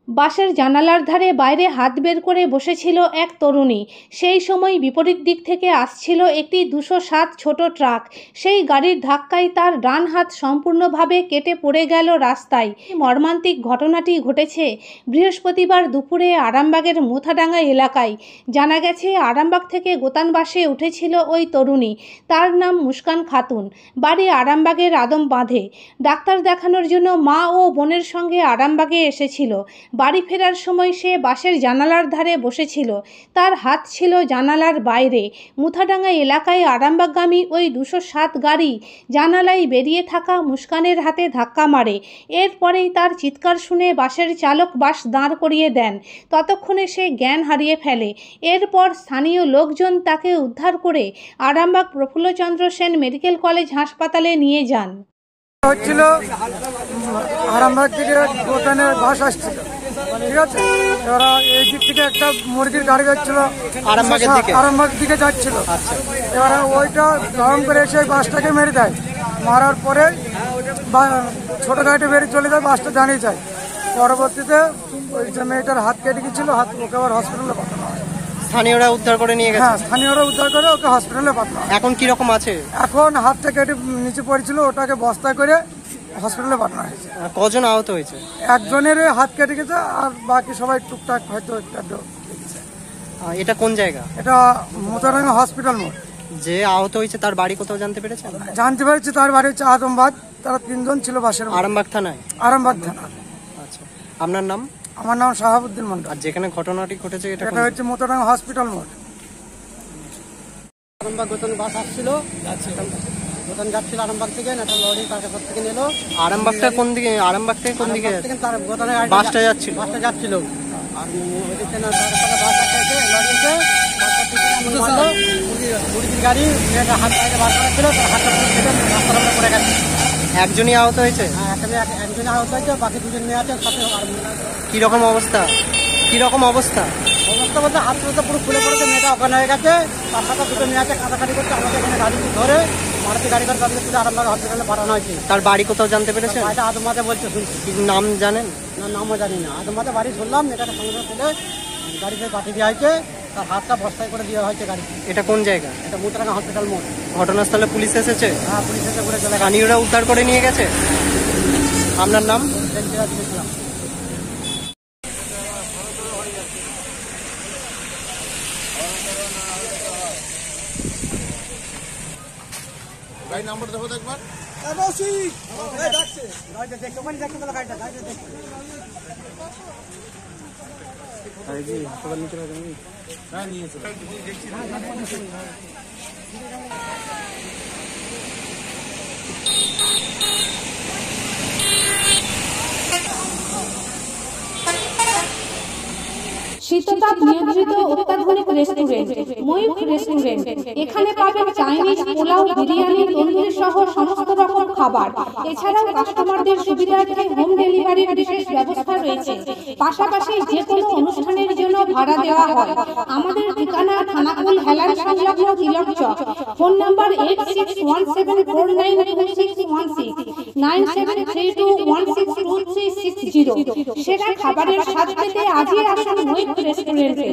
বাসের জানালার ধারে বাইরে হাত বের করে বসেছিল এক তরুণী। সেই সময় বিপরীত দিক থেকে আসছিল একটি 207 ছোট ট্রাক। সেই গাড়ির ধাক্কায় তার ডান হাত সম্পূর্ণভাবে কেটে পড়ে গেল রাস্তায়। মর্মান্তিক ঘটনাটি ঘটেছে বৃহস্পতিবার দুপুরে আরামবাগের মুথাডাঙ্গা এলাকায়। জানা গেছে, আরামবাগ থেকে গোতান বাসে উঠেছিল ওই তরুণী। তার নাম মুস্কান খাতুন, বাড়ি আরামবাগের আদম বাঁধে। ডাক্তার দেখানোর জন্য মা ও বোনের সঙ্গে আরামবাগে এসেছিল। বাড়ি ফেরার সময় সে বাসের জানালার ধারে বসেছিল। তার হাত ছিল জানালার বাইরে। মুথাডাঙ্গা এলাকায় আরামবাগগামী ওই 207 গাড়ি জানালায় বেরিয়ে থাকা মুস্কানের হাতে ধাক্কা মারে। এরপরেই তার চিৎকার শুনে বাসের চালক বাস দাঁড় করিয়ে দেন। ততক্ষণে সে জ্ঞান হারিয়ে ফেলে। এরপর স্থানীয় লোকজন তাকে উদ্ধার করে আরামবাগ প্রফুল্লচন্দ্র সেন মেডিকেল কলেজ হাসপাতালে নিয়ে যান। হচ্ছিল আরামবাগ থেকে গোতানের বাস আসছিল, ঠিক আছে। এরা এই দিক থেকে একটা মুরগির গাড়ি যাচ্ছিল, আরামবাগ দিকে যাচ্ছিল। এবারে ওইটা গরম করে এসে বাসটাকে মেরে দেয়। মারার পরে ছোট গাড়িটা বেরিয়ে চলে যায়, বাসটা দাঁড়িয়ে যায়। পরবর্তীতে ওই যে মেয়েটার হাত কেটে গেছিল, হাত ওকে আবার হসপিটালে পাঠানো হয়। স্থানীয়রা উদ্ধার করে নিয়ে গেছে। হ্যাঁ, স্থানীয়রা উদ্ধার করে ওকে হসপিটালে পাঠানো হয়। এখন কিরকম আছে? এখন হাতটা কেটে নিচে পড়েছিল, ওটাকে বস্তায় করে হসপিটালে পাঠানো হয়েছে। কজন আহত হয়েছে? একজনের হাত কেটে গেছে, আর বাকি সবাই টুকটাক হয়তো এটা কোন জায়গা? এটা মুথাডাঙ্গা হসপিটাল মোড়। যে আহত হয়েছে তার বাড়ি কোথাও জানতে পেরেছেন? জানতে পেরেছি তার বাড়ি হচ্ছে আদমবাগ। তারা 3 জন ছিল বাসের। আরামবাগ থানায়? আরামবাগ থানা। আচ্ছা, আপনার নাম? আমার নাম শাহাবুদ্দিন মন্ডল। আর যেখানে ঘটনাটি ঘটেছে এটা হচ্ছে মুথাডাঙ্গা হসপিটাল মোড়। আরামবাগ গোতান বাস আসছিল, গোতান যাচ্ছিল আরামবাগ থেকে, একটা লরি তাকে থেকে নিল। আরামবাগটা কোন দিকে? আরামবাগ থেকে কোন দিকে? তার গোতানের বাসটা যাচ্ছিল। আর ওইদিকে না বাস আসছে, লরি এসে মুরগির গাড়ি হাত বাইরে বার করা ছিল, তার হাতটা কেটে রাস্তার উপরে পড়ে গেছে। একজনই আহত হয়েছে? হ্যাঁ, একজন আহত হয়েছে, বাকি 2 জন মেয়ে আছে সাথে। কিরকম অবস্থা? কিরকম অবস্থা? অবস্থা বলতে হাত তো পুরো খুলে পড়েছে, মেয়েটা ওখানে হয়ে গেছে। তার সাথে 2 মেয়ে আছে, কাটাকাটি করছে। আমাদের এখানে গাড়ি ধরে মারুতি গাড়ি করে তাদের তুলে আরামবাগ হসপিটালে পাঠানো হয়েছে। তার বাড়ি কোথাও জানতে পেরেছেন? বাড়িটা আদমাতে বলছে, শুনছি। কি নাম জানেন? না, নামও জানি না। আদমাতে বাড়ি শুনলাম, মেয়েটাকে সঙ্গে তুলে গাড়িতে পাঠিয়ে দেওয়া হয়েছে। তার হাতটা বস্তায় করে দেওয়া হয়েছে গাড়ি। এটা কোন জায়গা? এটা মুথাডাঙ্গা হসপিটাল মোড়। ঘটনাস্থলে পুলিশ এসেছে? হ্যাঁ, পুলিশ এসে করে চলে গেছে। স্থানীয়রা উদ্ধার করে নিয়ে গেছে। আপনার নাম? দিয়েছিলাম। গাড়ি নাম্বার দেখো একবার। শীততাপ নিয়ন্ত্রিত অত্যাধুনিক রেস্টুরেন্ট ময়ূখ রেস্টুরেন্ট। এখানে পাবেন চাইনিজ, পোলাও, বিরিয়ানি, তন্দুরি সহ সমস্ত রকম খাবার। এছাড়াও কাস্টমারদের সুবিধার্থে হোম ডেলিভারির বিশেষ ব্যবস্থা রয়েছে। পাশাপাশি যে কোনো অনুষ্ঠানের জন্য ভাড়া দেওয়া হয়। আমাদের ঠিকানা থানাকুল হেলান সংলগ্ন তিলক চক। Phone number 8617492616 9732162360। সেরা খাবারের স্বাদ পেতে আজই আসুন ময়ূখ রেস্টুরেন্টে।